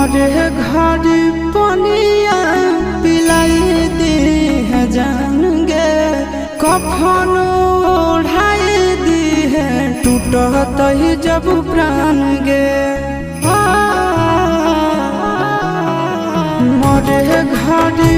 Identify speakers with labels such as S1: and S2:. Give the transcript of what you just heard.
S1: मरे घड़ी पनिया पिलाई दी है जान गे, कफन ओढ़ाई दी है टूटत ही जब प्राण गे। मरे घड़ी